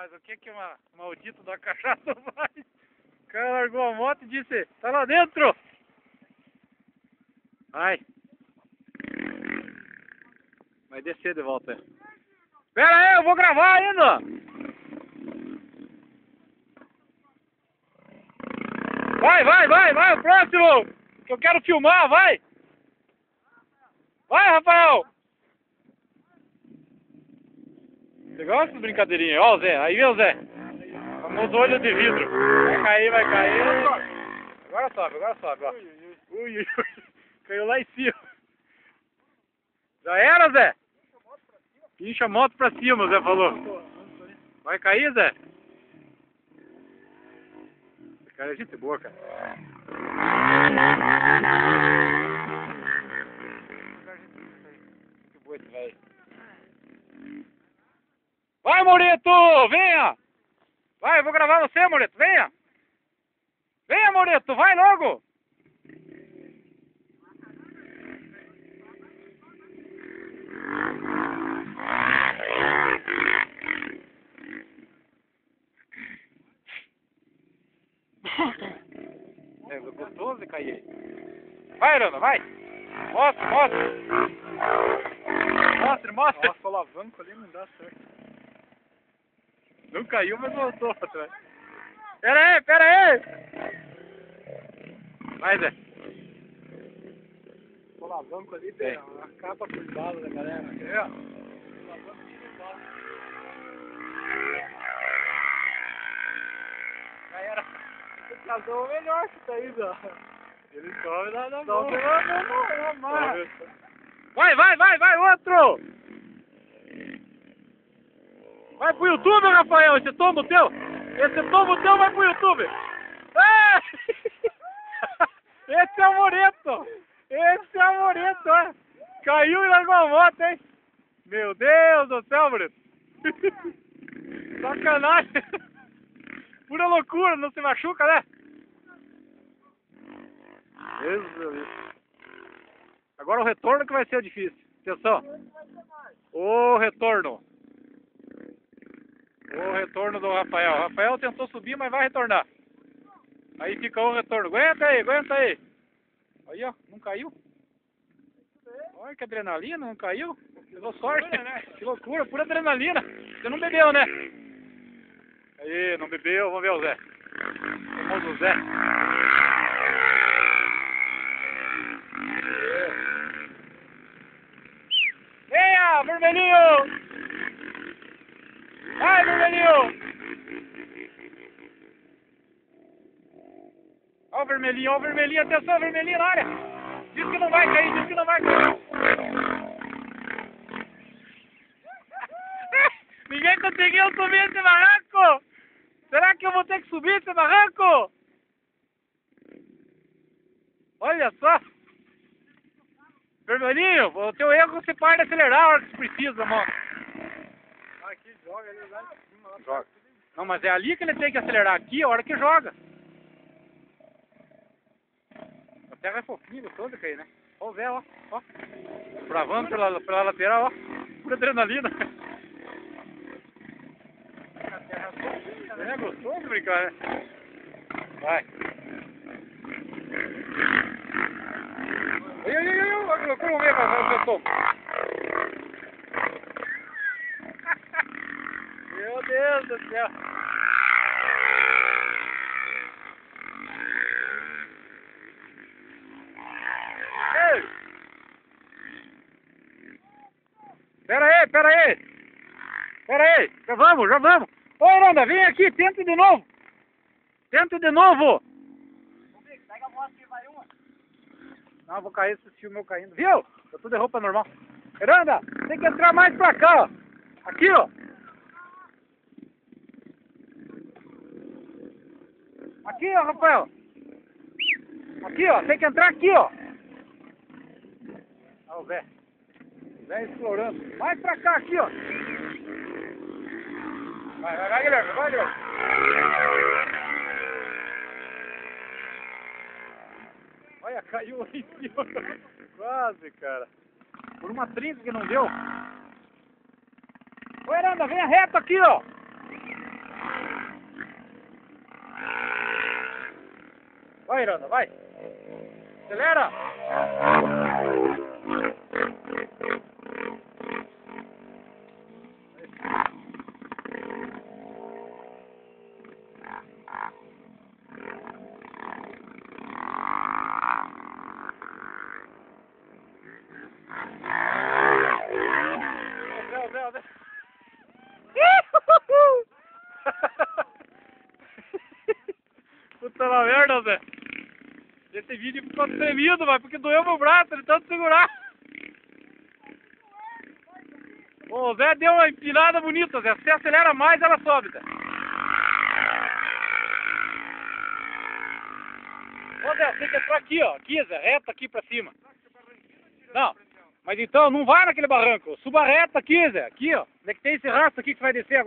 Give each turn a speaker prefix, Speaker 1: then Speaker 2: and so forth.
Speaker 1: Mas o que uma maldito da cachaça faz? O cara largou a moto e disse, tá lá dentro! Vai. Vai descer de volta. Pera aí, eu vou gravar ainda! Vai, o próximo! Que eu quero filmar, vai! Vai, Rafael! Você gosta de brincadeirinha? Ó o Zé, aí vem o Zé. Famoso olho de vidro. Vai cair. Agora sobe, ó. Ui. Caiu lá em cima. Já era, Zé? Pincha a moto pra cima, o Zé falou. Vai cair, Zé? Esse cara é gente boa, cara. Gente boa esse velho. Vai, Moreto! Venha! Vai, eu vou gravar você, Moreto. Venha! Venha, Moreto! Vai logo! É gostoso de cair aí. Vai, Arana, vai! Mostra! Mostra!
Speaker 2: Nossa, o alavanco ali não dá certo.
Speaker 1: Não caiu, mas voltou atrás. Pera aí! Vai, Zé.
Speaker 2: O alavanco ali tem a capa por bala da galera. Quer ver, ó? O alavanco por bala.
Speaker 1: Já era.
Speaker 2: Você casou melhor que tá aí, ó.
Speaker 1: Ele sobe lá na
Speaker 2: Só
Speaker 1: mão.
Speaker 2: não amarra.
Speaker 1: Vai, outro! Vai pro YouTube, Rafael, esse tombo teu vai pro YouTube! Ah! Esse é o Moreto, ó! Caiu e largou a moto, hein? Meu Deus do céu, Moreto! Sacanagem! Pura loucura, não se machuca, né? Jesus. Agora o retorno que vai ser difícil. Atenção! O retorno do Rafael. O Rafael tentou subir, mas vai retornar. Aí fica o retorno. Aguenta aí. Aí, ó, não caiu. Olha que adrenalina, não caiu. Deu sorte. Que loucura, pura adrenalina. Você não bebeu, né? Aí, não bebeu. Vamos ver o Zé. Vamos o Zé. Venha, vermelhinho! Vai, vermelhinho! Ó o vermelhinho, atenção, vermelhinho na área! Diz que não vai cair! Ninguém conseguiu subir esse barranco! Será que eu vou ter que subir esse barranco? Olha só! Vermelhinho, o teu erro você para de acelerar a hora que você precisa, mano.
Speaker 2: Aqui joga ele lá em cima. Lá
Speaker 1: Joga. Não, mas é ali que ele tem que acelerar. Aqui é a hora que joga. A terra é fofinha, gostoso de cair, né? Ó o Zé, ó. Bravando pela lateral, ó. Pura adrenalina. É gostoso brincar, né? Vai. Olha que loucura, vamos ver, vai, pessoal. Meu Deus do céu. Ei! Pera aí. Já vamos. Ô, Aranda, vem aqui, tenta de novo. Pega a moto que vai uma. Não, eu vou cair se assistir o meu caindo. Viu? Tá tudo de roupa normal. Aranda, tem que entrar mais pra cá, ó. Aqui, ó. Aqui, ó, Rafael. Aqui, ó. Tem que entrar aqui, ó. Olha o Zé. Zé explorando. Mais pra cá, aqui, ó. Vai, Guilherme. Olha, caiu lá em cima. Quase, cara. Por uma trinca que não deu. Ô, Aranda, venha reto aqui, ó. Vai, Irana, vai. Acelera. Puta na merda, Zé. Esse vídeo ficou tremido, vai, porque doeu meu braço, ele tanto segurar. O Zé deu uma empinada bonita, Zé. Se você acelera mais, ela sobe, Zé. Ô, Zé, tem que entrar aqui, ó. Aqui, Zé, reta aqui pra cima. Não, mas então não vai naquele barranco. Suba reta aqui, Zé. Aqui, ó. Onde é que tem esse rastro aqui que você vai descer agora?